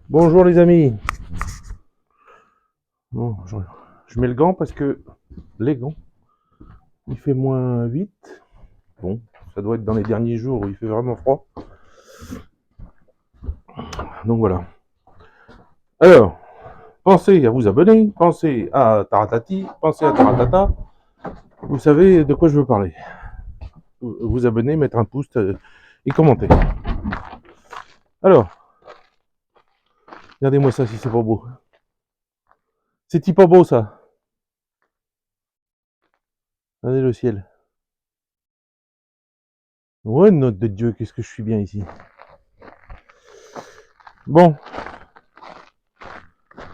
Bonjour les amis. Bon, je mets le gant parce que les gants, il fait -8. Bon, ça doit être dans les derniers jours où il fait vraiment froid. Donc voilà. Alors, pensez à vous abonner, pensez à Taratati, pensez à Taratata. Vous savez de quoi je veux parler. Vous abonner, mettre un pouce et commenter. Alors, regardez-moi ça si c'est pas beau. C'est-il pas beau ça? Regardez le ciel. Ouais, note de Dieu, qu'est-ce que je suis bien ici. Bon,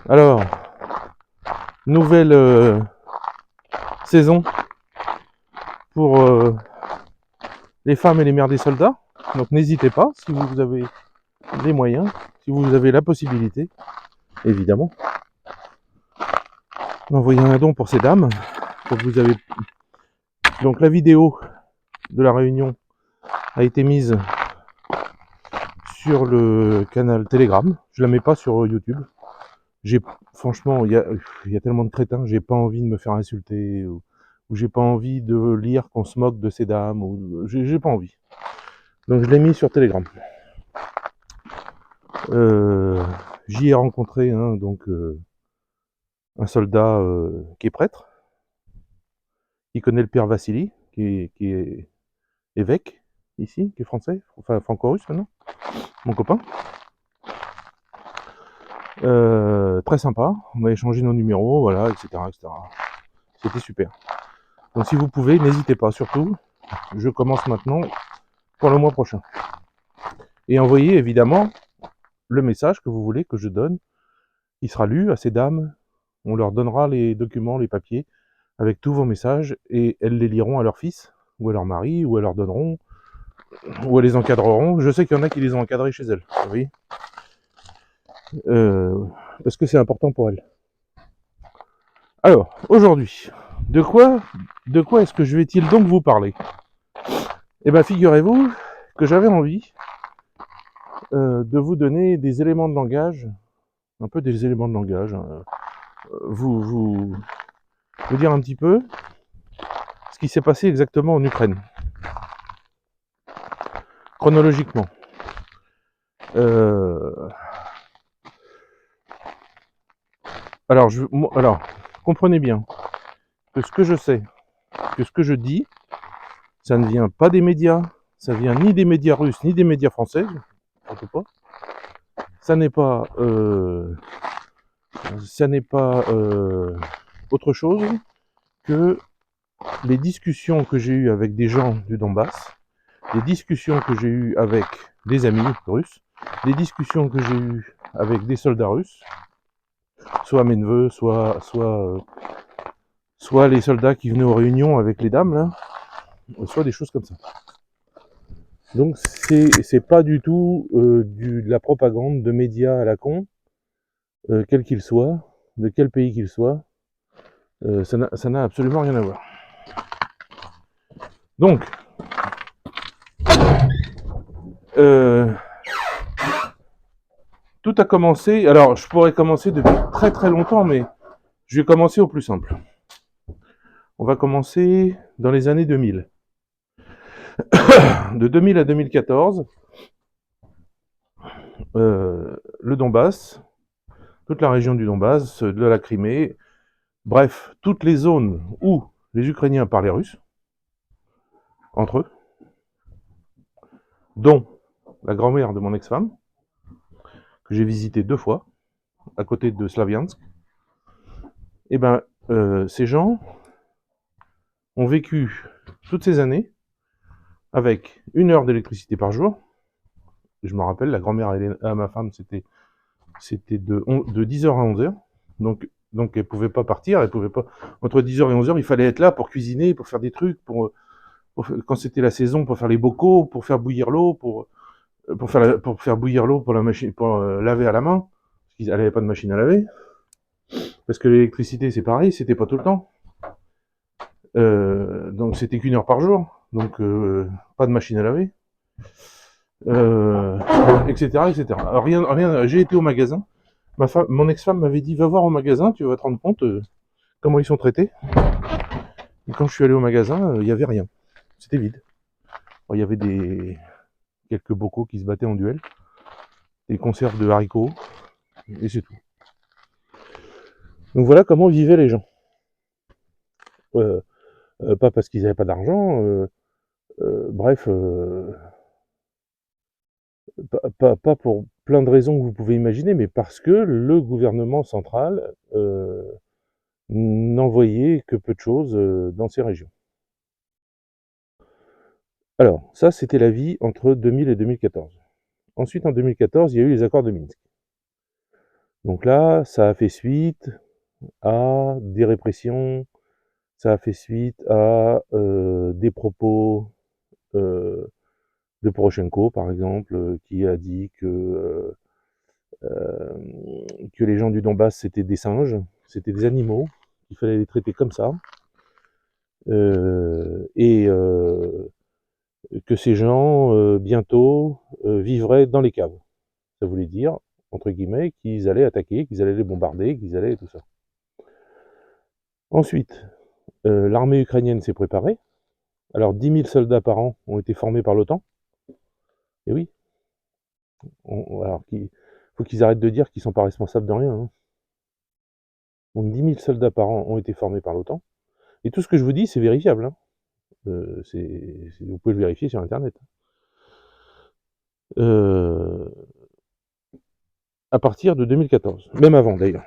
alors, nouvelle saison pour les femmes et les mères des soldats. Donc n'hésitez pas, si vous avez les moyens, si vous avez la possibilité, évidemment, d'envoyer un don pour ces dames. Donc vous avez donc la vidéo de la réunion a été mise sur le canal Telegram. Je la mets pas sur YouTube. J'ai franchement, il y a tellement de crétins, j'ai pas envie de me faire insulter ou j'ai pas envie de lire qu'on se moque de ces dames ou j'ai pas envie. Donc je l'ai mis sur Telegram. J'y ai rencontré donc un soldat qui est prêtre, qui connaît le père Vassili, qui est évêque ici, qui est français, enfin franco-russe maintenant, mon copain. Très sympa, on a échangé nos numéros, voilà, etc., etc. C'était super. Donc si vous pouvez, n'hésitez pas, surtout, je commence maintenant pour le mois prochain. Et envoyez évidemment le message que vous voulez que je donne, il sera lu à ces dames, on leur donnera les documents, les papiers, avec tous vos messages, et elles les liront à leur fils, ou à leur mari, ou elles leur donneront, ou elles les encadreront. Je sais qu'il y en a qui les ont encadrés chez elles, vous voyez, parce que c'est important pour elles. Alors, aujourd'hui, de quoi est-ce que je vais-il donc vous parler? Eh bien, figurez-vous que j'avais envie de vous donner des éléments de langage, un peu des éléments de langage, vous dire un petit peu ce qui s'est passé exactement en Ukraine, chronologiquement. Alors, comprenez bien que ce que je sais, que ce que je dis, ça ne vient pas des médias, ça vient ni des médias russes, ni des médias français, surtout pas. Ça n'est pas, autre chose que les discussions que j'ai eues avec des gens du Donbass, les discussions que j'ai eues avec des amis russes, les discussions que j'ai eues avec des soldats russes, soit mes neveux, soit les soldats qui venaient aux réunions avec les dames, là, soit des choses comme ça. Donc c'est pas du tout de la propagande de médias à la con, quel qu'il soit, de quel pays qu'il soit, ça n'a absolument rien à voir. Donc, tout a commencé, alors je pourrais commencer depuis très très longtemps, mais je vais commencer au plus simple. On va commencer dans les années 2000. De 2000 à 2014, le Donbass, toute la région du Donbass, de la Crimée, bref, toutes les zones où les Ukrainiens parlaient russe, entre eux, dont la grand-mère de mon ex-femme, que j'ai visitée 2 fois, à côté de Slaviansk, et ben, ces gens ont vécu toutes ces années avec 1 heure d'électricité par jour. Je me rappelle, la grand-mère à ma femme, c'était de 10h à 11h. Donc elle pouvait pas partir, elle pouvait pas. Entre 10h et 11h, il fallait être là pour cuisiner, pour faire des trucs, quand c'était la saison, pour faire les bocaux, pour faire bouillir l'eau, pour faire bouillir l'eau pour la machine, pour laver à la main, parce qu'elle n'avait pas de machine à laver. Parce que l'électricité, c'est pareil, c'était pas tout le temps. Donc c'était qu'1 heure par jour, donc pas de machine à laver. etc., etc. Alors, rien, j'ai été au magasin. Mon ex-femme m'avait dit, va voir au magasin, tu vas te rendre compte comment ils sont traités. Et quand je suis allé au magasin, il n'y avait rien. C'était vide. Il y avait quelques bocaux qui se battaient en duel, des conserves de haricots, et c'est tout. Donc voilà comment vivaient les gens. Euh, pas parce qu'ils n'avaient pas d'argent, bref, pas pour plein de raisons que vous pouvez imaginer, mais parce que le gouvernement central n'envoyait que peu de choses dans ces régions. Alors, ça, c'était la vie entre 2000 et 2014. Ensuite, en 2014, il y a eu les accords de Minsk. Donc là, ça a fait suite à des répressions, ça a fait suite à des propos de Poroshenko, par exemple, qui a dit que les gens du Donbass, c'était des singes, c'était des animaux, qu'il fallait les traiter comme ça, et que ces gens, bientôt, vivraient dans les caves. Ça voulait dire, entre guillemets, qu'ils allaient attaquer, qu'ils allaient les bombarder, qu'ils allaient tout ça. Ensuite, l'armée ukrainienne s'est préparée. Alors, 10 000 soldats par an ont été formés par l'OTAN. Et oui, alors il faut qu'ils arrêtent de dire qu'ils ne sont pas responsables de rien. Hein. Donc 10 000 soldats par an ont été formés par l'OTAN. Et tout ce que je vous dis, c'est vérifiable. Hein. Vous pouvez le vérifier sur Internet. À partir de 2014, même avant d'ailleurs.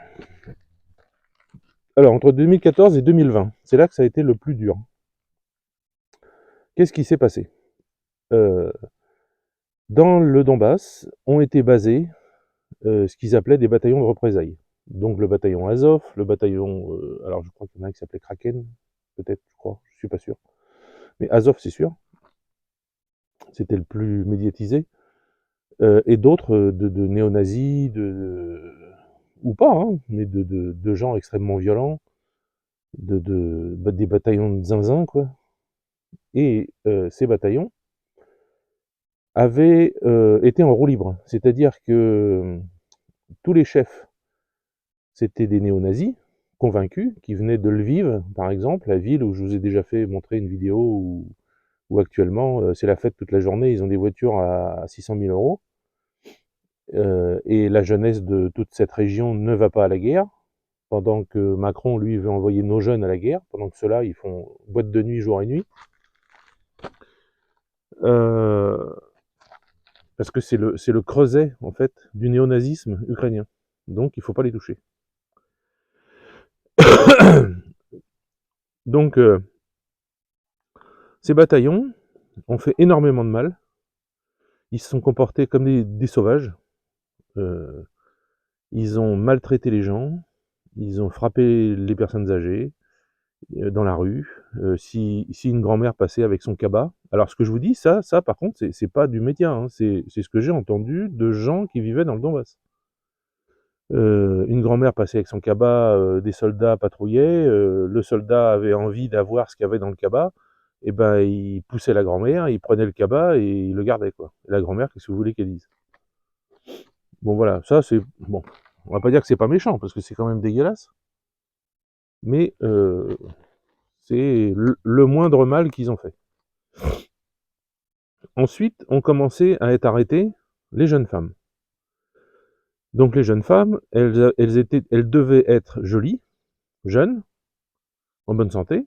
Alors, entre 2014 et 2020, c'est là que ça a été le plus dur. Qu'est-ce qui s'est passé Dans le Donbass ont été basés ce qu'ils appelaient des bataillons de représailles. Donc le bataillon Azov, le bataillon, alors je crois qu'il y en a un qui s'appelait Kraken, peut-être, je crois, je suis pas sûr. Mais Azov, c'est sûr, c'était le plus médiatisé. Et d'autres de néo-nazis, ou pas, hein, mais de gens extrêmement violents, des bataillons de zinzin, quoi. Et ces bataillons avaient été en roue libre, c'est-à-dire que tous les chefs, c'était des néo-nazis convaincus, qui venaient de Lviv, par exemple, la ville où je vous ai déjà fait montrer une vidéo où actuellement c'est la fête toute la journée, ils ont des voitures à 600 000 euros, et la jeunesse de toute cette région ne va pas à la guerre, pendant que Macron, lui, veut envoyer nos jeunes à la guerre, pendant que ceux-là, ils font boîte de nuit jour et nuit. Parce que c'est le creuset, en fait, du néonazisme ukrainien. Donc, il ne faut pas les toucher. Donc, ces bataillons ont fait énormément de mal. Ils se sont comportés comme des sauvages. Ils ont maltraité les gens. Ils ont frappé les personnes âgées dans la rue. Si une grand-mère passait avec son cabas. Alors, ce que je vous dis, ça par contre, c'est pas du média. Hein. C'est ce que j'ai entendu de gens qui vivaient dans le Donbass. Une grand-mère passait avec son cabas, des soldats patrouillaient, le soldat avait envie d'avoir ce qu'il y avait dans le cabas, et ben il poussait la grand-mère, il prenait le cabas et il le gardait, quoi. Et la grand-mère, qu'est-ce que vous voulez qu'elle dise? Bon voilà, ça c'est bon. On va pas dire que c'est pas méchant parce que c'est quand même dégueulasse, mais c'est le moindre mal qu'ils ont fait. Ensuite, ont commencé à être arrêtées les jeunes femmes. Donc les jeunes femmes, elles devaient être jolies, jeunes, en bonne santé,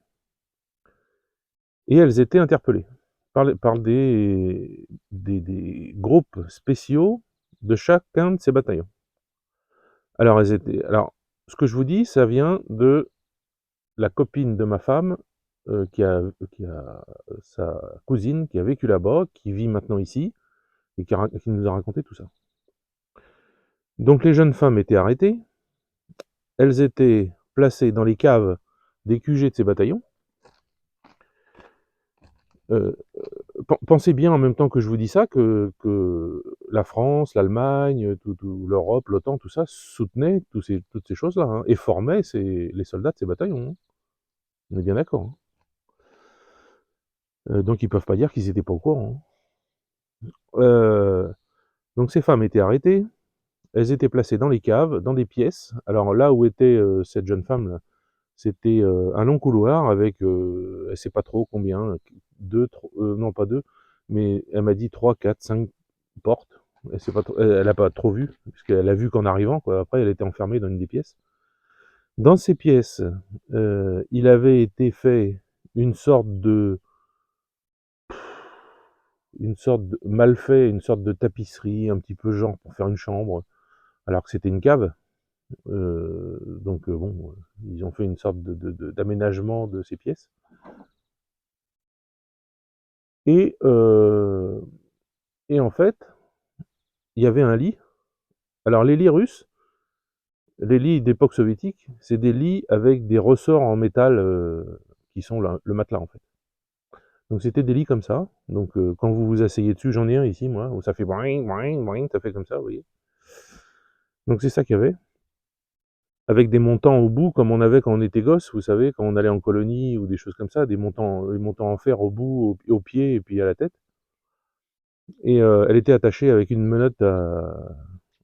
et elles étaient interpellées par des groupes spéciaux de chacun de ces bataillons. Alors, ce que je vous dis, ça vient de la copine de ma femme, qui a sa cousine qui a vécu là-bas, qui vit maintenant ici, et qui nous a raconté tout ça. Donc les jeunes femmes étaient arrêtées, elles étaient placées dans les caves des QG de ces bataillons. Pensez bien en même temps que je vous dis ça que la France, l'Allemagne, l'Europe, l'OTAN, tout ça soutenait toutes ces choses-là, hein, et formait les soldats de ces bataillons. Hein. On est bien d'accord. Hein. Donc ils peuvent pas dire qu'ils n'étaient pas au courant. Hein. Donc ces femmes étaient arrêtées, elles étaient placées dans les caves, dans des pièces. Alors là où était cette jeune femme, c'était un long couloir avec, elle sait pas trop combien, deux, non pas deux, mais elle m'a dit 3, 4, 5 portes. Elle sait pas trop, elle a pas trop vu, puisqu'elle a vu qu'en arrivant, quoi. Après, elle était enfermée dans une des pièces. Dans ces pièces, il avait été fait une sorte de, mal fait, une sorte de tapisserie, un petit peu genre pour faire une chambre, alors que c'était une cave. Donc bon, ils ont fait une sorte d'aménagement de ces pièces. Et, et en fait, il y avait un lit. Alors les lits russes, les lits d'époque soviétique, c'est des lits avec des ressorts en métal qui sont le matelas en fait. Donc c'était des lits comme ça. Donc quand vous vous asseyez dessus, j'en ai un ici moi, où ça fait boing, boing, boing, ça fait comme ça, vous voyez. Donc c'est ça qu'il y avait. Avec des montants au bout, comme on avait quand on était gosse, vous savez, quand on allait en colonie ou des choses comme ça, des montants en fer au bout, au pied et puis à la tête. Et elle était attachée avec une menotte à...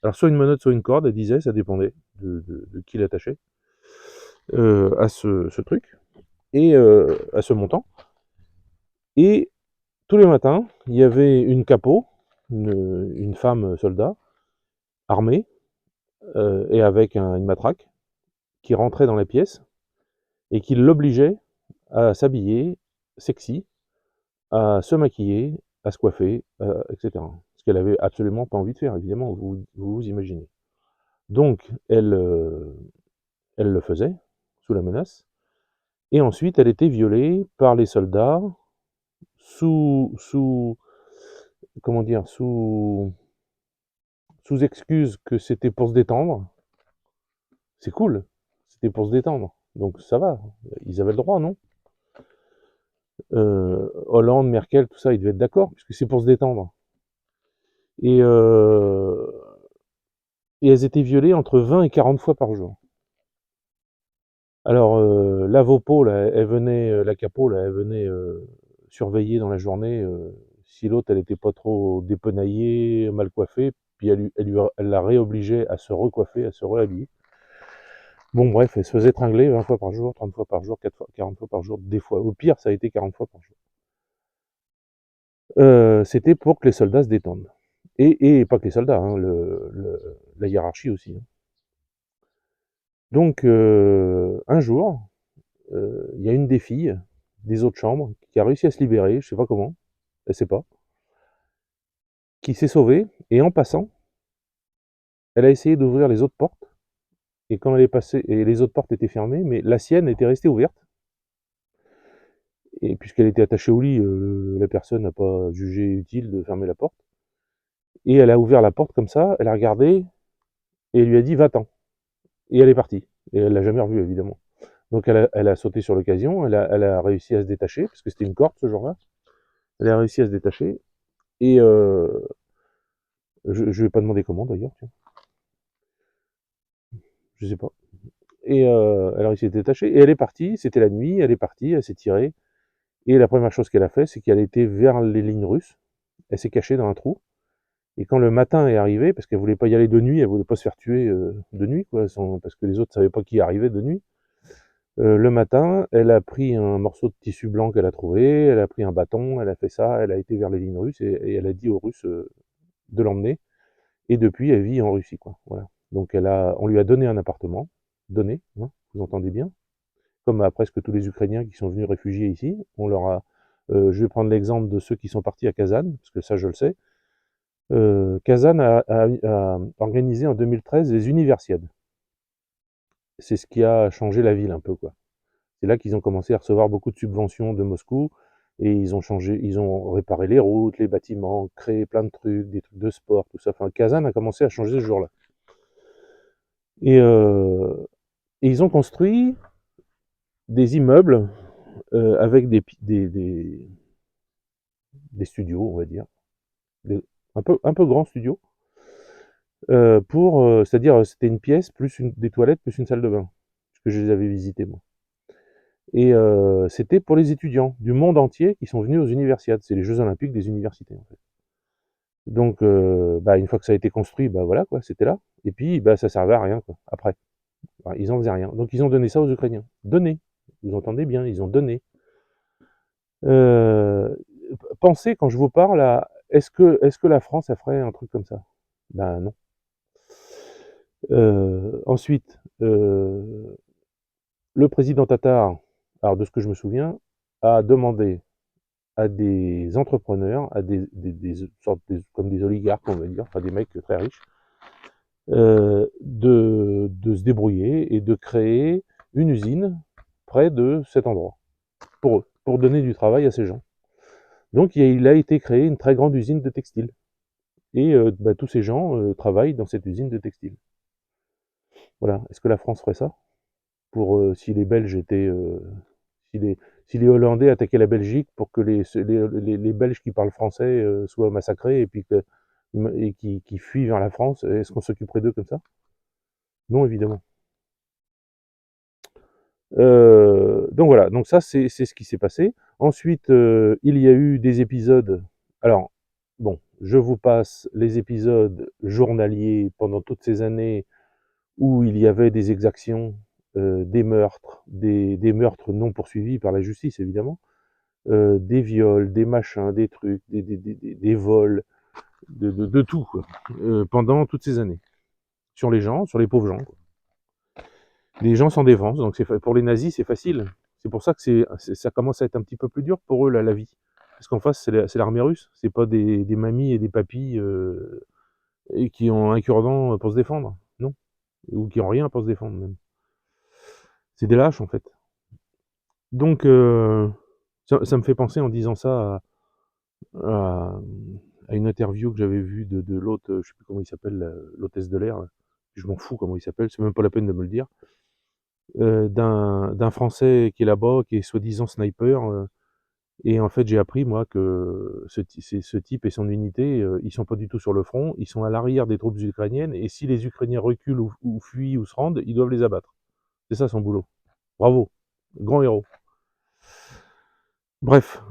Alors soit une menotte, soit une corde, elle disait, ça dépendait de qui l'attachait à ce truc, et à ce montant. Et tous les matins, il y avait une capot, une femme soldat, armée, et avec une matraque, qui rentrait dans la pièce, et qui l'obligeait à s'habiller sexy, à se maquiller, à se coiffer, etc. Ce qu'elle avait absolument pas envie de faire, évidemment, vous imaginez. Donc, elle le faisait, sous la menace, et ensuite elle était violée par les soldats, sous comment dire, sous excuse que c'était pour se détendre. C'est cool, c'était pour se détendre, donc ça va, ils avaient le droit, non? Hollande, Merkel, tout ça, ils devaient être d'accord, puisque c'est pour se détendre. Et, et elles étaient violées entre 20 et 40 fois par jour. Alors, la Vopo, là, elle venait, la Capo, là, elle venait surveiller dans la journée si l'autre, elle était pas trop dépenaillée, mal coiffée, puis elle la réobligeait à se recoiffer, à se réhabiller. Bon, bref, elle se faisait tringler 20 fois par jour, 30 fois par jour, 4 fois, 40 fois par jour, des fois. Au pire, ça a été 40 fois par jour. C'était pour que les soldats se détendent. Et pas que les soldats, hein, la hiérarchie aussi. Hein. Donc, un jour, il y a une des filles des autres chambres qui a réussi à se libérer, je sais pas comment, elle sait pas, qui s'est sauvée, et en passant, elle a essayé d'ouvrir les autres portes, et quand elle est passée, et les autres portes étaient fermées, mais la sienne était restée ouverte, et puisqu'elle était attachée au lit, la personne n'a pas jugé utile de fermer la porte, et elle a ouvert la porte comme ça, elle a regardé, et elle lui a dit va-t'en, et elle est partie, et elle l'a jamais revue évidemment. Donc elle a sauté sur l'occasion, elle a réussi à se détacher, parce que c'était une corde ce jour-là, elle a réussi à se détacher, et je ne vais pas demander comment d'ailleurs, tiens, je sais pas. Et elle a réussi à se détacher, et elle est partie, c'était la nuit, elle est partie, elle s'est tirée, et la première chose qu'elle a fait, c'est qu'elle était vers les lignes russes, elle s'est cachée dans un trou, et quand le matin est arrivé, parce qu'elle voulait pas y aller de nuit, elle voulait pas se faire tuer de nuit, quoi, parce que les autres savaient pas qui arrivait de nuit, le matin, elle a pris un morceau de tissu blanc qu'elle a trouvé, elle a pris un bâton, elle a fait ça, elle a été vers les lignes russes, et elle a dit aux Russes de l'emmener, et depuis, elle vit en Russie, quoi, voilà. Donc on lui a donné un appartement, donné, hein, vous entendez bien, comme à presque tous les Ukrainiens qui sont venus réfugier ici. On leur a, je vais prendre l'exemple de ceux qui sont partis à Kazan, parce que ça je le sais. Kazan a organisé en 2013 les Universiades. C'est ce qui a changé la ville un peu, quoi. C'est là qu'ils ont commencé à recevoir beaucoup de subventions de Moscou, et ils ont réparé les routes, les bâtiments, créé plein de trucs, des trucs de sport, tout ça. Enfin, Kazan a commencé à changer ce jour-là. Et, et ils ont construit des immeubles avec des studios, on va dire, un peu grands studios, c'est-à-dire c'était une pièce, plus des toilettes, plus une salle de bain, parce que je les avais visités moi. Et c'était pour les étudiants du monde entier qui sont venus aux universiades, c'est les Jeux Olympiques des universités en fait. Donc, une fois que ça a été construit, voilà quoi, c'était là. Et puis, ça servait à rien quoi, après. Enfin, ils en faisaient rien. Donc ils ont donné ça aux Ukrainiens. Donné. Vous entendez bien, ils ont donné. Pensez quand je vous parle à est-ce que la France elle ferait un truc comme ça? Ben non. Ensuite, le président tatar, alors de ce que je me souviens, a demandé à des entrepreneurs, à des sortes comme des oligarques, on va dire, enfin des mecs très riches, de se débrouiller et de créer une usine près de cet endroit, pour eux, pour donner du travail à ces gens. Donc il a été créé une très grande usine de textile. Et tous ces gens travaillent dans cette usine de textile. Voilà. Est-ce que la France ferait ça pour si les Belges étaient, si les, si les Hollandais attaquaient la Belgique pour que les Belges qui parlent français soient massacrés et puis qui fuient vers la France, est-ce qu'on s'occuperait d'eux comme ça? Non, évidemment. Donc voilà, donc ça c'est ce qui s'est passé. Ensuite, il y a eu des épisodes. Alors, bon, je vous passe les épisodes journaliers pendant toutes ces années où il y avait des exactions, des meurtres non poursuivis par la justice évidemment, des viols, des machins, des trucs, des vols, de tout quoi, pendant toutes ces années. Sur les gens, sur les pauvres gens, quoi. Les gens s'en défendent, donc pour les nazis c'est facile. C'est pour ça que ça commence à être un petit peu plus dur pour eux la vie. Parce qu'en face c'est l'armée russe, c'est pas des mamies et des papis et qui ont un cure-dent pour se défendre, non. Ou qui ont rien pour se défendre même. C'est des lâches en fait. Donc ça me fait penser en disant ça à, à une interview que j'avais vue de l'autre, je sais plus comment il s'appelle, l'hôtesse de l'air. Je m'en fous comment il s'appelle, c'est même pas la peine de me le dire. D'un Français qui est là-bas, qui est soi-disant sniper. Et en fait, j'ai appris, moi, que ce type et son unité, ils sont pas du tout sur le front, ils sont à l'arrière des troupes ukrainiennes, et si les Ukrainiens reculent ou fuient ou se rendent, ils doivent les abattre. C'est ça son boulot. Bravo, grand héros. Bref,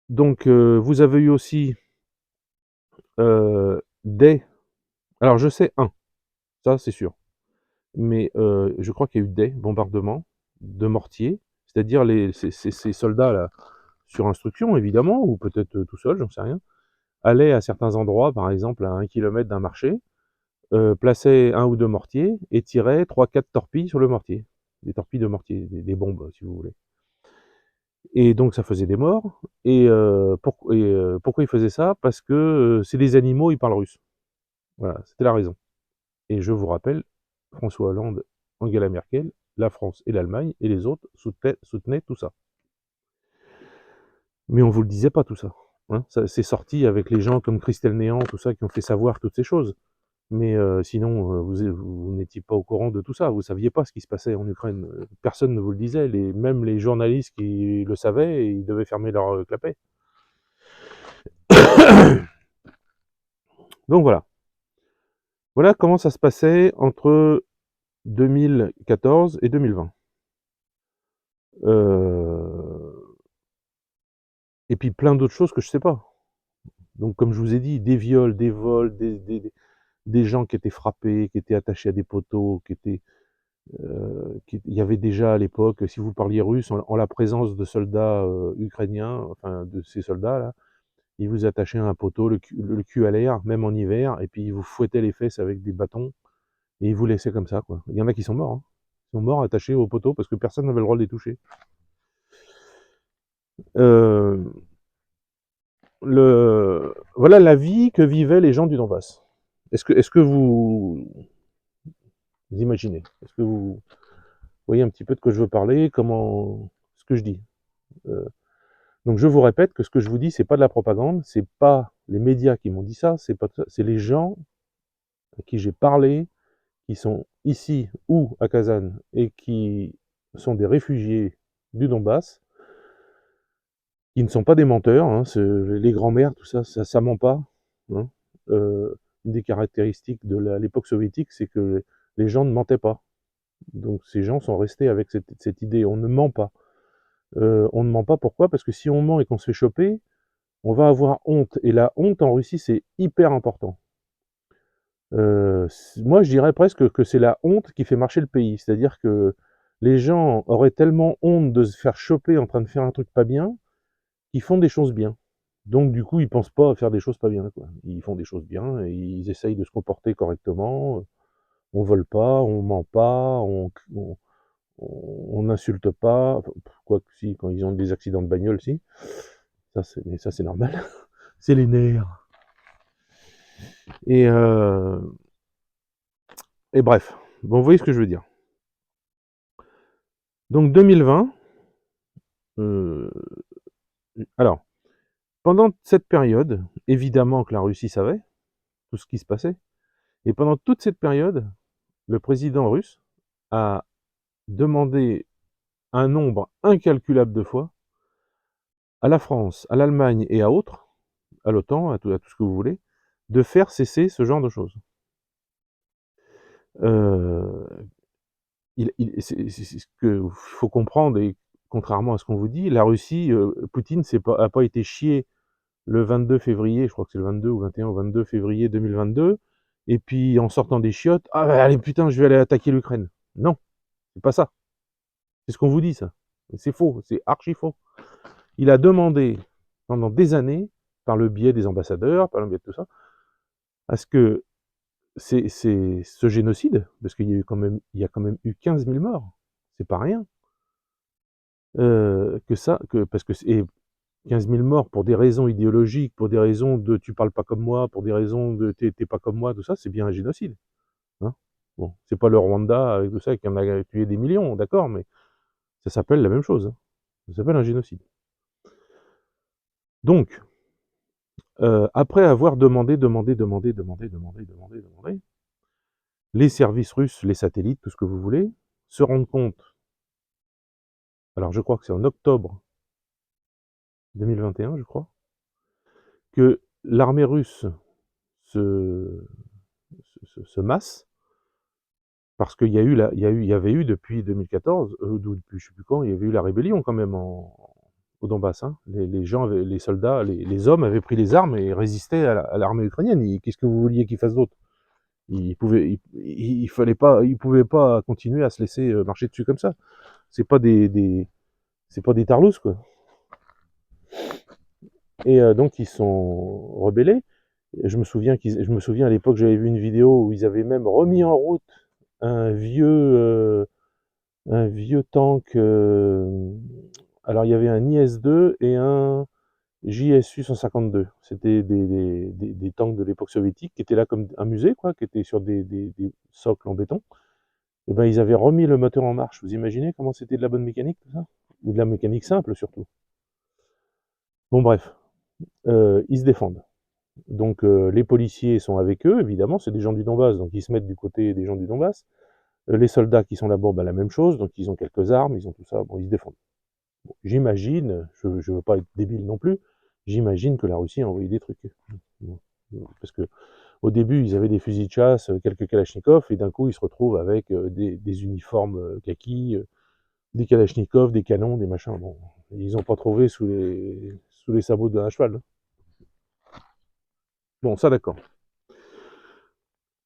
donc vous avez eu aussi des... Alors je sais un, ça c'est sûr, mais je crois qu'il y a eu des bombardements de mortiers, c'est-à-dire ces soldats-là, sur instruction évidemment, ou peut-être tout seul, j'en sais rien, allaient à certains endroits, par exemple à 1 kilomètre d'un marché, plaçaient un ou deux mortiers et tiraient 3-4 torpilles sur le mortier. Des torpilles de mortier, des bombes si vous voulez. Et donc ça faisait des morts. Et, pourquoi ils faisaient ça? Parce que c'est des animaux, ils parlent russe. Voilà, c'était la raison. Et je vous rappelle, François Hollande, Angela Merkel, la France et l'Allemagne et les autres soutenaient tout ça. Mais on vous le disait pas tout ça. Hein, c'est sorti avec les gens comme Christelle Néant, tout ça, qui ont fait savoir toutes ces choses. Mais sinon, vous n'étiez pas au courant de tout ça. Vous saviez pas ce qui se passait en Ukraine. Personne ne vous le disait. Même les journalistes qui le savaient, ils devaient fermer leur clapet. Donc voilà. Voilà comment ça se passait entre 2014 et 2020. Et puis plein d'autres choses que je sais pas. Donc comme je vous ai dit, des viols, des vols, des gens qui étaient frappés, qui étaient attachés à des poteaux, il y avait déjà à l'époque, si vous parliez russe, en la présence de soldats ukrainiens, enfin de ces soldats-là, ils vous attachaient à un poteau, le cul à l'air, même en hiver, et puis ils vous fouettaient les fesses avec des bâtons, et ils vous laissaient comme ça, quoi. Il y en a qui sont morts, hein. Ils sont morts attachés au poteau parce que personne n'avait le droit de les toucher. Euh, voilà la vie que vivaient les gens du Donbass. Est-ce que vous imaginez? Est-ce que vous voyez un petit peu de quoi je veux parler? Comment ce que je dis? Euh, donc je vous répète que ce que je vous dis, c'est pas de la propagande, c'est pas les médias qui m'ont dit ça, c'est les gens à qui j'ai parlé, qui sont ici ou à Kazan et qui sont des réfugiés du Donbass, qui ne sont pas des menteurs, hein, les grands-mères, tout ça, ça ment pas. Hein. Une des caractéristiques de l'époque soviétique, c'est que les gens ne mentaient pas. Donc ces gens sont restés avec cette idée, on ne ment pas. On ne ment pas, pourquoi? Parce que si on ment et qu'on se fait choper, on va avoir honte. Et la honte en Russie, c'est hyper important. Moi, je dirais presque que c'est la honte qui fait marcher le pays. C'est-à-dire que les gens auraient tellement honte de se faire choper en train de faire un truc pas bien, qu'ils font des choses bien. Donc du coup, ils pensent pas à faire des choses pas bien, quoi. Ils font des choses bien et ils essayent de se comporter correctement. On vole pas, on ment pas, on n'insulte pas. Enfin, quoi que si, quand ils ont des accidents de bagnole, si. Mais ça, c'est normal. C'est les nerfs. Et, euh, et bref. Bon, vous voyez ce que je veux dire. Donc 2020, alors, pendant cette période, évidemment que la Russie savait tout ce qui se passait, et pendant toute cette période, le président russe a demandé un nombre incalculable de fois à la France, à l'Allemagne et à autres, à l'OTAN, à tout ce que vous voulez, de faire cesser ce genre de choses. Euh, c'est ce qu'il faut comprendre, et contrairement à ce qu'on vous dit, la Russie, Poutine a pas été chié le 22 février, je crois que c'est le 22 ou 21 ou 22 février 2022, et puis en sortant des chiottes, ah bah, allez putain, je vais aller attaquer l'Ukraine. Non, c'est pas ça. C'est ce qu'on vous dit, ça. C'est faux, c'est archi faux. Il a demandé pendant des années, par le biais des ambassadeurs, par le biais de tout ça, à ce que ce génocide, parce qu'il y a il y a quand même eu 15 000 morts, c'est pas rien, parce que 15 000 morts pour des raisons idéologiques, pour des raisons de tu parles pas comme moi, pour des raisons de t'es pas comme moi, tout ça, c'est bien un génocide. Hein, bon, c'est pas le Rwanda avec tout ça qui en a tué des millions, d'accord, mais ça s'appelle la même chose. Hein. Ça s'appelle un génocide. Donc, après avoir demandé, les services russes, les satellites, tout ce que vous voulez, se rendent compte, alors je crois que c'est en octobre 2021, je crois, que l'armée russe se, se masse, parce qu'il y a eu il y avait eu depuis 2014, depuis je sais plus quand, il y avait eu la rébellion quand même au Donbass. Hein. Les soldats, les hommes avaient pris les armes et résistaient à l'armée ukrainienne. Qu'est-ce que vous vouliez qu'ils fassent d'autre? Il fallait pas, ils pouvaient pas continuer à se laisser marcher dessus comme ça. C'est pas c'est pas des tarlousses, quoi. Et donc ils sont rebellés. Je me souviens à l'époque, j'avais vu une vidéo où ils avaient même remis en route un un vieux tank. Alors il y avait un IS-2 et un JSU 152. C'était des tanks de l'époque soviétique qui étaient là comme un musée, quoi, qui étaient sur des socles en béton. Et ben ils avaient remis le moteur en marche. Vous imaginez comment c'était de la bonne mécanique, tout ça? Ou de la mécanique simple surtout. Bon bref, ils se défendent. Donc les policiers sont avec eux, évidemment, c'est des gens du Donbass, donc ils se mettent du côté des gens du Donbass. Les soldats qui sont là-bas, bah, la même chose, donc ils ont quelques armes, ils ont tout ça, bon, ils se défendent. Bon, j'imagine, je ne veux pas être débile non plus, j'imagine que la Russie a envoyé des trucs. Parce que au début, ils avaient des fusils de chasse, quelques kalachnikovs, et d'un coup, ils se retrouvent avec des uniformes kaki, des kalachnikovs, des canons, des machins. Bon, ils n'ont pas trouvé sous les sabots d'un cheval. Hein. Bon, ça d'accord.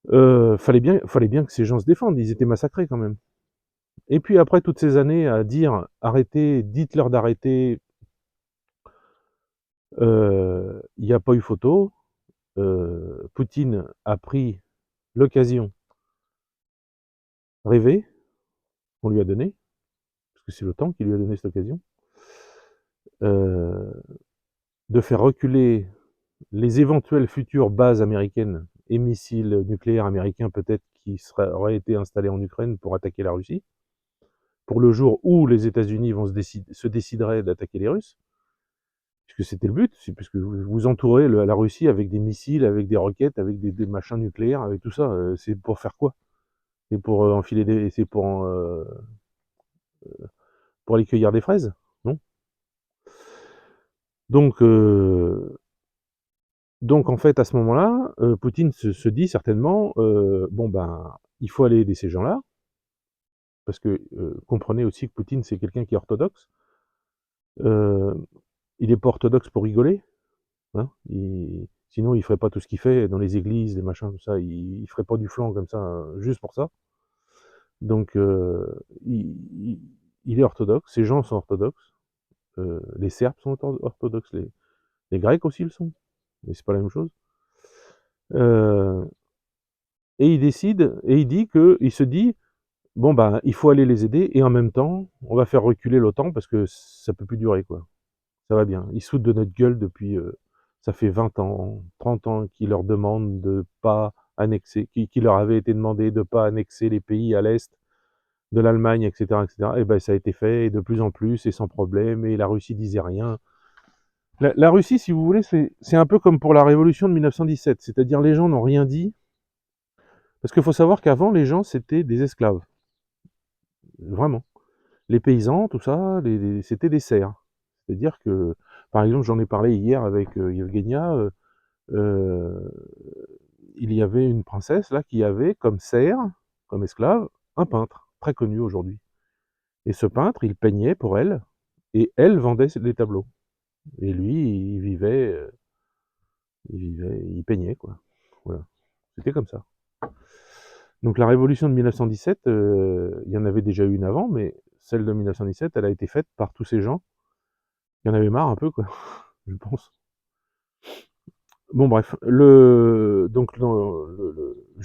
Fallait bien que ces gens se défendent, ils étaient massacrés quand même. Et puis après toutes ces années à dire arrêtez, dites-leur d'arrêter, il n'y a pas eu photo. Poutine a pris l'occasion rêvée qu'on lui a donnée, parce que c'est l'OTAN qui lui a donné cette occasion, euh, de faire reculer les éventuelles futures bases américaines et missiles nucléaires américains peut-être auraient été installés en Ukraine pour attaquer la Russie, pour le jour où les États-Unis se décideraient d'attaquer les Russes, puisque c'était le but, c'est puisque vous entourez la Russie avec des missiles, avec des roquettes, avec des machins nucléaires, avec tout ça, c'est pour faire quoi? C'est pour enfiler c'est pour aller cueillir des fraises? Non. Donc, donc en fait, à ce moment-là, Poutine se dit certainement, bon ben, il faut aller aider ces gens-là, parce que comprenez aussi que Poutine c'est quelqu'un qui est orthodoxe. Euh, il n'est pas orthodoxe pour rigoler. hein. Sinon, il ferait pas tout ce qu'il fait dans les églises, les machins, tout ça. Il ferait pas du flan comme ça, juste pour ça. Donc, il, il- il est orthodoxe. Ces gens sont orthodoxes. Les Serbes sont orthodoxes. Les Grecs aussi le sont. Mais c'est pas la même chose. Euh, et il décide, et il dit que, il se dit, bon ben, il faut aller les aider, et en même temps, on va faire reculer l'OTAN parce que ça peut plus durer, quoi. Ça va bien. Ils sautent de notre gueule depuis, ça fait 20 ans, 30 ans qu'ils leur demandent de pas annexer, qui leur avait été demandé de pas annexer les pays à l'est de l'Allemagne, etc., etc. Et ben ça a été fait, et de plus en plus, et sans problème, et la Russie disait rien. La Russie, si vous voulez, c'est un peu comme pour la révolution de 1917, c'est-à-dire les gens n'ont rien dit, parce qu'il faut savoir qu'avant, les gens, c'était des esclaves, vraiment. Les paysans, tout ça, c'était des serfs. C'est-à-dire que, par exemple, j'en ai parlé hier avec Yevgenia, euh, il y avait une princesse là qui avait comme serf, comme esclave, un peintre très connu aujourd'hui. Et ce peintre, il peignait pour elle, et elle vendait les tableaux. Et lui, il peignait quoi. Voilà, c'était comme ça. Donc la révolution de 1917, il y en avait déjà eu une avant, mais celle de 1917, elle a été faite par tous ces gens. Il y en avait marre un peu quoi, je pense. Bon bref, je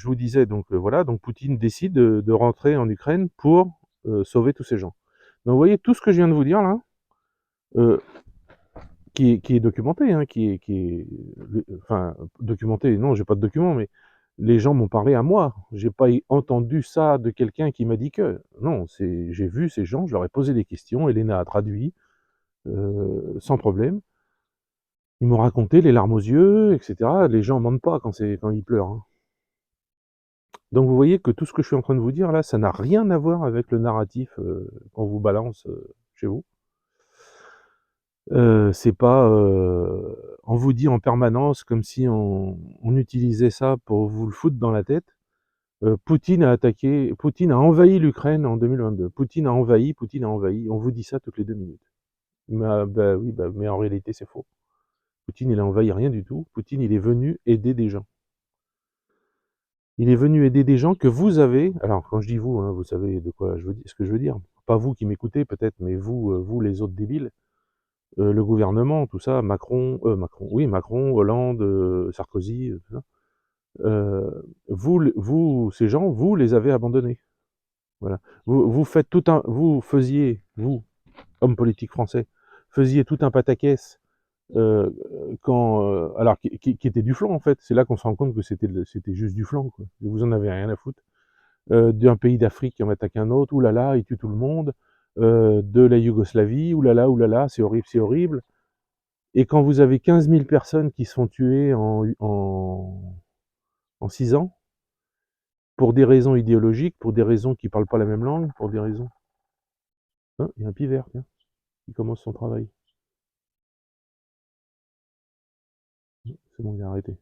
vous disais donc voilà, donc Poutine décide de rentrer en Ukraine pour sauver tous ces gens. Donc vous voyez tout ce que je viens de vous dire là, euh, qui est documenté, hein, enfin documenté. Non, j'ai pas de document, mais les gens m'ont parlé à moi. J'ai pas entendu ça de quelqu'un qui m'a dit que. Non, j'ai vu ces gens, je leur ai posé des questions. Elena a traduit sans problème. Ils m'ont raconté les larmes aux yeux, etc. Les gens mentent pas quand ils pleurent, hein. Donc vous voyez que tout ce que je suis en train de vous dire là, ça n'a rien à voir avec le narratif qu'on vous balance chez vous. C'est pas, on vous dit en permanence comme si on utilisait ça pour vous le foutre dans la tête. Poutine a envahi l'Ukraine en 2022. Poutine a envahi. On vous dit ça toutes les 2 minutes. Bah oui, mais en réalité c'est faux. Poutine il a envahi rien du tout. Poutine il est venu aider des gens. Il est venu aider des gens que vous avez. Alors, quand je dis vous, hein, vous savez de quoi je veux dire, ce que je veux dire. Pas vous qui m'écoutez peut-être, mais vous les autres débiles. Le gouvernement, tout ça, Macron, Hollande, Sarkozy, tout ça. Vous, ces gens, vous les avez abandonnés. Voilà. Vous faisiez, vous, homme politique français, faisiez tout un pataquès euh, alors qui était du flanc en fait. C'est là qu'on se rend compte que c'était juste du flanc. Quoi. Vous en avez rien à foutre. D'un pays d'Afrique qui en attaque un autre, oulala, il tue tout le monde, de la Yougoslavie, oulala, c'est horrible, c'est horrible. Et quand vous avez 15 000 personnes qui sont tuées en 6 ans, pour des raisons idéologiques, pour des raisons qui ne parlent pas la même langue, pour des raisons... Hein, il y a un pivert, tiens, qui commence son travail. C'est bon, il a arrêté.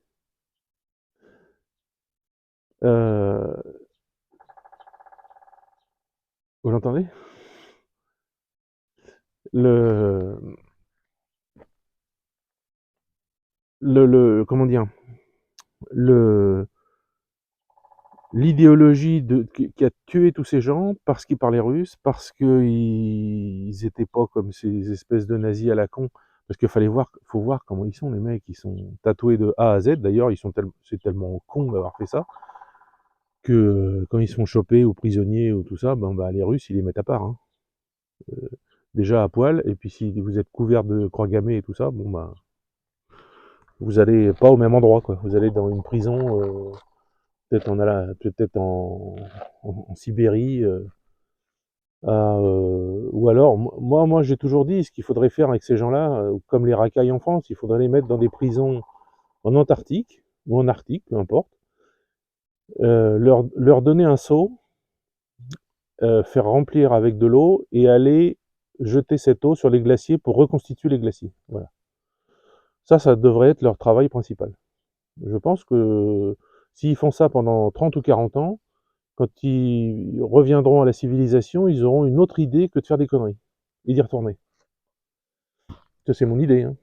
Euh, vous l'entendez? le, comment dire, le, l'idéologie qui a tué tous ces gens parce qu'ils parlaient russe, parce qu'ils n'étaient pas comme ces espèces de nazis à la con. Parce qu'il faut voir comment ils sont, les mecs. Ils sont tatoués de A à Z. D'ailleurs, c'est tellement con d'avoir fait ça que quand ils sont chopés ou prisonniers ou tout ça, ben, bah, les Russes, ils les mettent à part, hein. Déjà à poil. Et puis si vous êtes couvert de croix gammées et tout ça, bon bah, vous allez pas au même endroit, quoi. Vous allez dans une prison. Peut-être en Sibérie, ou alors, moi j'ai toujours dit, ce qu'il faudrait faire avec ces gens-là, comme les racailles en France, il faudrait les mettre dans des prisons en Antarctique, ou en Arctique, peu importe, leur donner un seau, faire remplir avec de l'eau, et aller jeter cette eau sur les glaciers pour reconstituer les glaciers. Voilà. Ça devrait être leur travail principal. Je pense que s'ils font ça pendant 30 ou 40 ans, quand ils reviendront à la civilisation, ils auront une autre idée que de faire des conneries et d'y retourner. Ça, c'est mon idée, hein.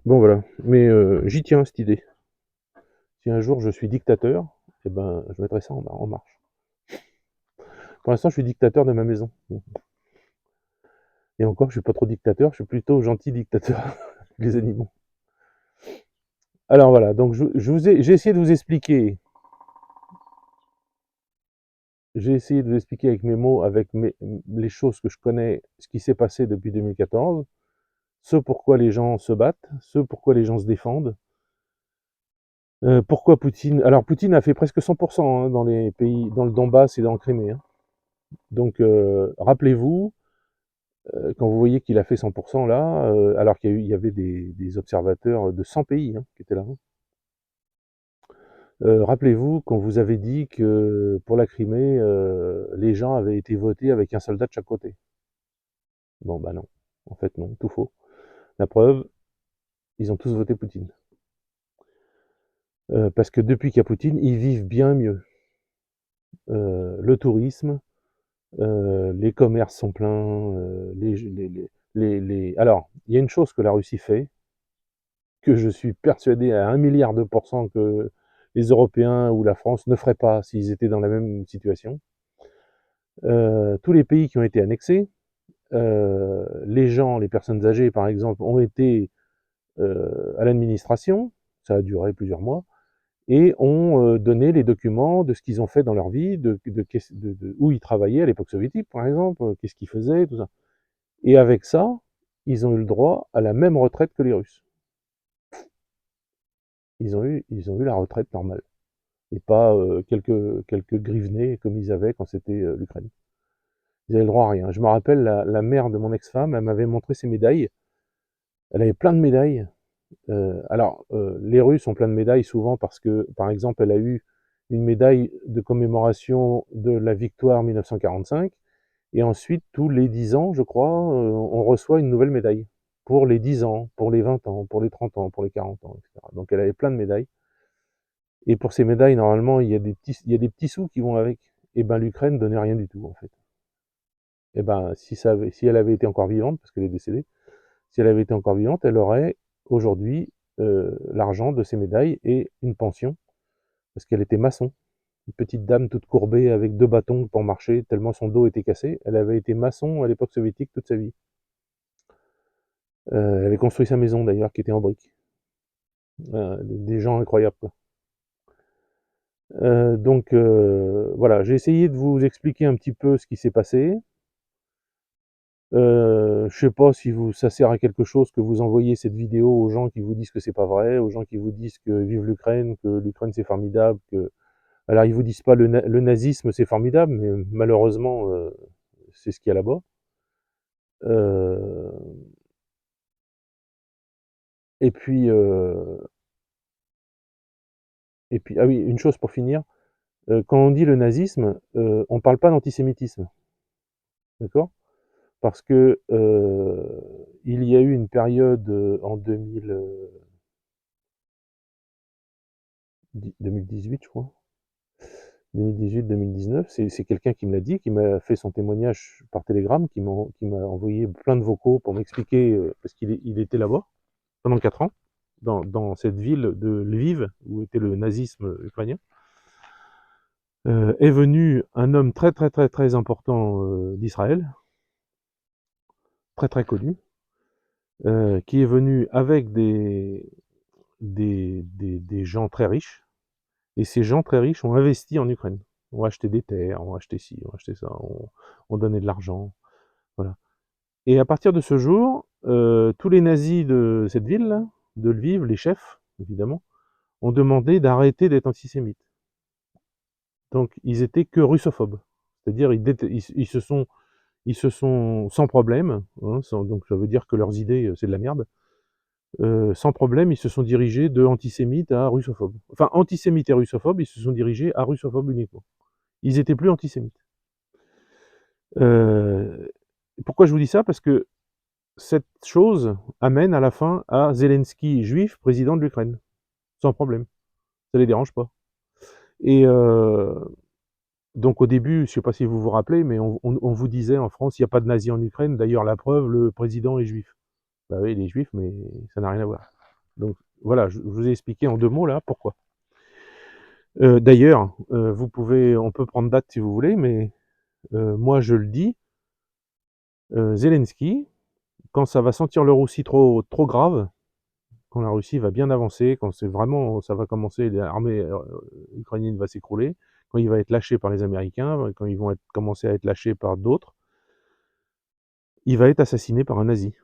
Bon voilà, mais j'y tiens cette idée. Si un jour je suis dictateur, eh ben, je mettrai ça en marche. Pour l'instant, je suis dictateur de ma maison. Et encore, je suis pas trop dictateur, je suis plutôt gentil dictateur les animaux. Alors voilà, donc j'ai essayé de vous expliquer, avec mes mots, avec les choses que je connais, ce qui s'est passé depuis 2014, ce pourquoi les gens se battent, ce pourquoi les gens se défendent. Pourquoi Poutine? Alors Poutine a fait presque 100% hein, dans les pays, dans le Donbass et dans le Crimée. Hein. Donc rappelez-vous, quand vous voyez qu'il a fait 100% là, alors qu'il y avait des observateurs de 100 pays hein, qui étaient là. Hein. Rappelez-vous quand vous avez dit que pour la Crimée, les gens avaient été votés avec un soldat de chaque côté. Bon bah non, en fait non, tout faux. La preuve, ils ont tous voté Poutine. Parce que depuis qu'il y a Poutine, ils vivent bien mieux. Le tourisme, les commerces sont pleins, Alors, il y a une chose que la Russie fait, que je suis persuadé à 1 milliard de pourcents que les Européens ou la France ne feraient pas s'ils étaient dans la même situation. Tous les pays qui ont été annexés, les gens, les personnes âgées par exemple, ont été à l'administration, ça a duré plusieurs mois, et ont donné les documents de ce qu'ils ont fait dans leur vie, où ils travaillaient à l'époque soviétique par exemple, qu'est-ce qu'ils faisaient, tout ça. Et avec ça, ils ont eu le droit à la même retraite que les Russes. Ils ont eu la retraite normale. Et pas quelques grivenets comme ils avaient quand c'était l'Ukraine. Ils avaient le droit à rien. Je me rappelle, la mère de mon ex-femme, elle m'avait montré ses médailles. Elle avait plein de médailles. Les Russes ont plein de médailles souvent parce que, par exemple, elle a eu une médaille de commémoration de la victoire 1945. Et ensuite, tous les 10 ans, je crois, on reçoit une nouvelle médaille. Pour les 10 ans, pour les 20 ans, pour les 30 ans, pour les 40 ans, etc. Donc elle avait plein de médailles. Et pour ces médailles, normalement, il y a des petits sous qui vont avec. Et ben l'Ukraine donnait rien du tout, en fait. Et ben si elle avait été encore vivante, parce qu'elle est décédée, si elle avait été encore vivante, elle aurait aujourd'hui l'argent de ces médailles et une pension, parce qu'elle était maçon. Une petite dame toute courbée avec 2 bâtons pour marcher, tellement son dos était cassé. Elle avait été maçon à l'époque soviétique toute sa vie. Elle avait construit sa maison d'ailleurs, qui était en briques. Des gens incroyables, quoi. Donc voilà, j'ai essayé de vous expliquer un petit peu ce qui s'est passé. Je sais pas si ça sert à quelque chose que vous envoyez cette vidéo aux gens qui vous disent que c'est pas vrai, aux gens qui vous disent que vive l'Ukraine, que l'Ukraine c'est formidable, que alors ils vous disent pas le nazisme c'est formidable, mais malheureusement c'est ce qu'il y a là-bas. Euh, et puis ah oui, une chose pour finir, quand on dit le nazisme, on parle pas d'antisémitisme, d'accord? Parce que il y a eu une période en 2018, je crois, 2018-2019, c'est quelqu'un qui me l'a dit, qui m'a fait son témoignage par télégramme, qui m'a envoyé plein de vocaux pour m'expliquer, parce qu'il était là-bas pendant 4 ans, dans cette ville de Lviv, où était le nazisme ukrainien. Est venu un homme très très très très important d'Israël, très très connu, qui est venu avec des gens très riches, et ces gens très riches ont investi en Ukraine. On a acheté des terres, on a acheté ci, on a acheté ça, on donnait de l'argent, voilà. Et à partir de ce jour, tous les nazis de cette ville-là, de Lviv, les chefs, évidemment, ont demandé d'arrêter d'être antisémites. Donc ils étaient que russophobes. C'est-à-dire ils se sont sans problème, hein, donc ça veut dire que leurs idées, c'est de la merde. Sans problème, ils se sont dirigés de antisémites à russophobes. Enfin, antisémites et russophobes, ils se sont dirigés à russophobes uniquement. Ils étaient plus antisémites. Euh, Pourquoi je vous dis ça? Parce que cette chose amène à la fin à Zelensky, juif, président de l'Ukraine. Sans problème. Ça les dérange pas. Et donc au début, je ne sais pas si vous vous rappelez, mais on vous disait en France, il n'y a pas de nazis en Ukraine. D'ailleurs, la preuve, le président est juif. Bah oui, il est juif, mais ça n'a rien à voir. Donc voilà, je vous ai expliqué en 2 mots là pourquoi. D'ailleurs, on peut prendre date si vous voulez, mais moi je le dis, Zelensky, quand ça va sentir le roussi trop grave, quand la Russie va bien avancer, quand c'est vraiment ça va commencer, l'armée ukrainienne va s'écrouler, quand il va être lâché par les Américains, quand ils vont commencer à être lâchés par d'autres, il va être assassiné par un nazi.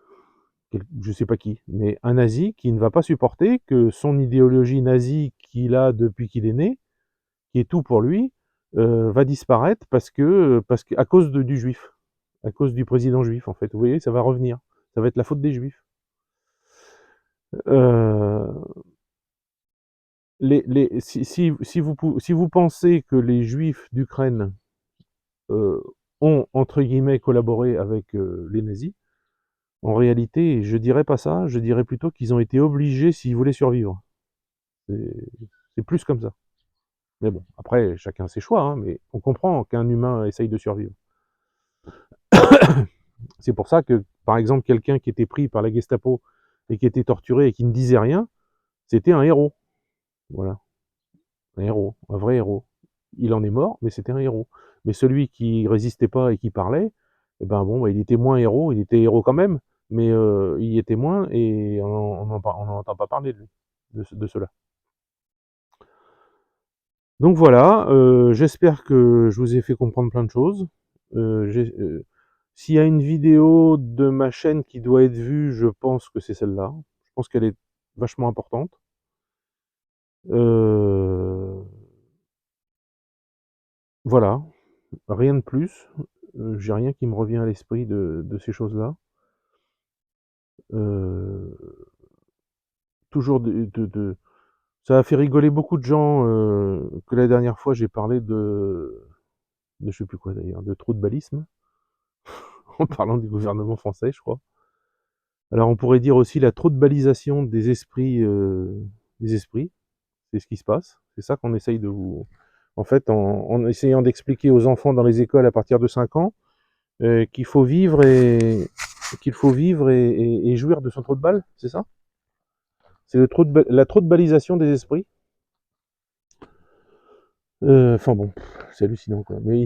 Je sais pas qui, mais un nazi qui ne va pas supporter que son idéologie nazie qu'il a depuis qu'il est né, qui est tout pour lui, va disparaître parce que à cause du juif, à cause du président juif en fait. Vous voyez, ça va revenir. Ça va être la faute des juifs. Euh, si vous pensez que les juifs d'Ukraine ont entre guillemets collaboré avec les nazis, en réalité, je dirais pas ça. Je dirais plutôt qu'ils ont été obligés s'ils voulaient survivre. C'est plus comme ça. Mais bon, après, chacun ses choix, hein, mais on comprend qu'un humain essaye de survivre. C'est pour ça que, par exemple, quelqu'un qui était pris par la Gestapo et qui était torturé et qui ne disait rien, c'était un héros. Voilà, un héros, un vrai héros. Il en est mort, mais c'était un héros. Mais celui qui résistait pas et qui parlait, eh ben bon, il était moins héros, il était héros quand même, mais il y était moins et on n'entend pas parler de lui, de cela. Donc voilà, j'espère que je vous ai fait comprendre plein de choses. S'il y a une vidéo de ma chaîne qui doit être vue, je pense que c'est celle-là. Je pense qu'elle est vachement importante. Voilà, rien de plus. J'ai rien qui me revient à l'esprit de ces choses-là. Euh, toujours ça a fait rigoler beaucoup de gens que la dernière fois j'ai parlé de je sais plus quoi d'ailleurs, de trou de balisme, en parlant du gouvernement français, je crois. Alors on pourrait dire aussi la trop de balisation des esprits, c'est ce qui se passe. C'est ça qu'on essaye de vous... En fait, en essayant d'expliquer aux enfants dans les écoles à partir de 5 ans qu'il faut vivre et jouir de son trou de balle, c'est ça? C'est la trop de balisation des esprits. Enfin bon, c'est hallucinant quoi. Mais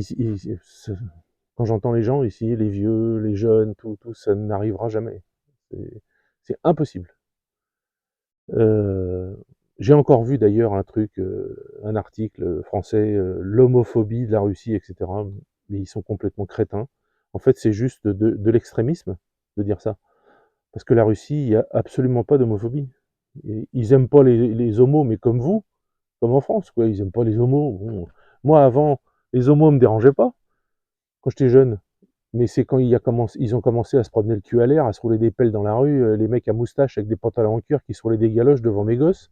quand j'entends les gens ici, les vieux, les jeunes, tout ça n'arrivera jamais. C'est impossible. Euh, j'ai encore vu d'ailleurs un article français, l'homophobie de la Russie, etc. Mais ils sont complètement crétins. En fait, c'est juste de l'extrémisme de dire ça. Parce que la Russie, il n'y a absolument pas d'homophobie. Ils aiment pas les homos, mais comme vous, comme en France, quoi. Ils aiment pas les homos. Bon. Moi, avant, les homos me dérangeaient pas quand j'étais jeune. Mais c'est quand ils ont commencé à se promener le cul à l'air, à se rouler des pelles dans la rue, les mecs à moustache avec des pantalons en cuir qui se roulaient des galoches devant mes gosses,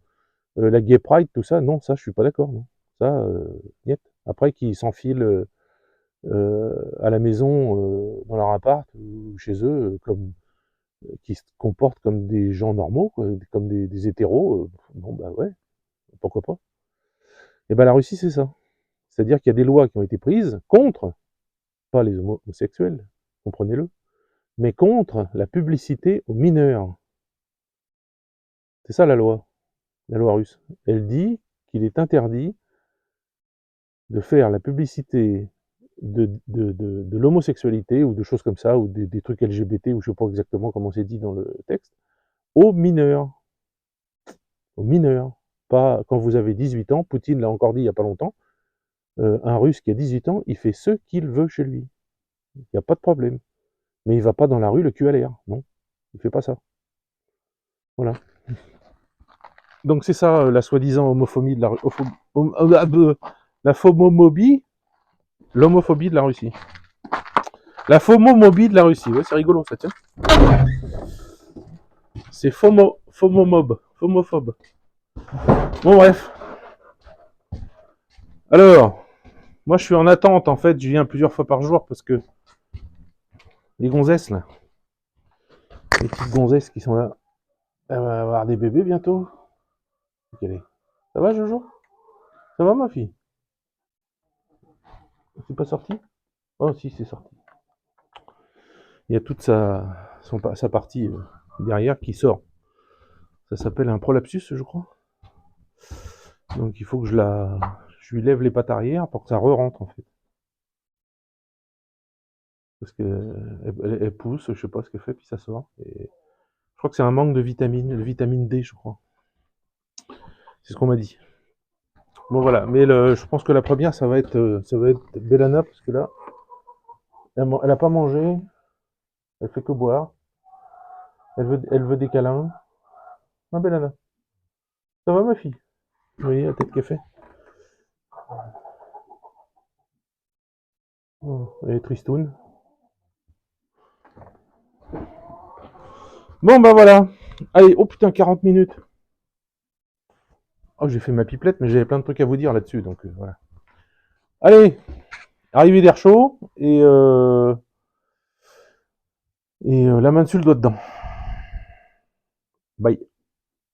la gay pride, tout ça, non, ça, je suis pas d'accord, non. Ça, niet. Après, qu'ils s'enfilent à la maison, dans leur appart ou chez eux, qui se comportent comme des gens normaux, quoi, comme des hétéros, bon, bah ouais, pourquoi pas. Et ben la Russie, c'est ça. C'est-à-dire qu'il y a des lois qui ont été prises contre, pas les homosexuels, comprenez-le, mais contre la publicité aux mineurs. C'est ça la loi russe. Elle dit qu'il est interdit de faire la publicité de l'homosexualité ou de choses comme ça, ou des trucs LGBT, ou je ne sais pas exactement comment c'est dit dans le texte, aux mineurs. Aux mineurs. Pas quand vous avez 18 ans, Poutine l'a encore dit il n'y a pas longtemps, un Russe qui a 18 ans, il fait ce qu'il veut chez lui. Il n'y a pas de problème. Mais il ne va pas dans la rue le cul à l'air. Non, il ne fait pas ça. Voilà. Donc c'est ça la soi-disant homophobie de la la phomomobie, l'homophobie de la Russie. La phomomobie de la Russie, ouais, c'est rigolo ça, tiens. C'est phomophobe. Bon bref. Alors, moi je suis en attente en fait, je viens plusieurs fois par jour parce que les gonzesses là, les petites gonzesses qui sont là, elles vont avoir des bébés bientôt. Ça va Jojo? Ça va ma fille? C'est pas sorti? Oh si, c'est sorti. Il y a toute sa partie derrière qui sort. Ça s'appelle un prolapsus, je crois. Donc il faut que je lui lève les pattes arrière pour que ça re-rentre en fait. Parce que elle pousse, je sais pas ce qu'elle fait, puis ça sort. Et je crois que c'est un manque de vitamine D, je crois. C'est ce qu'on m'a dit. Bon voilà, mais je pense que la première, ça va être Bellana, parce que là, elle a pas mangé, elle fait que boire. Elle veut des câlins. Ah Bellana, ça va ma fille? Oui, la tête qu'elle fait. Oh, elle est tristoune. Bon bah voilà. Allez, oh putain, 40 minutes. Oh, j'ai fait ma pipelette, mais j'avais plein de trucs à vous dire là-dessus, donc voilà. Allez, arrivée d'air chaud, et la main dessus le doigt dedans. Bye.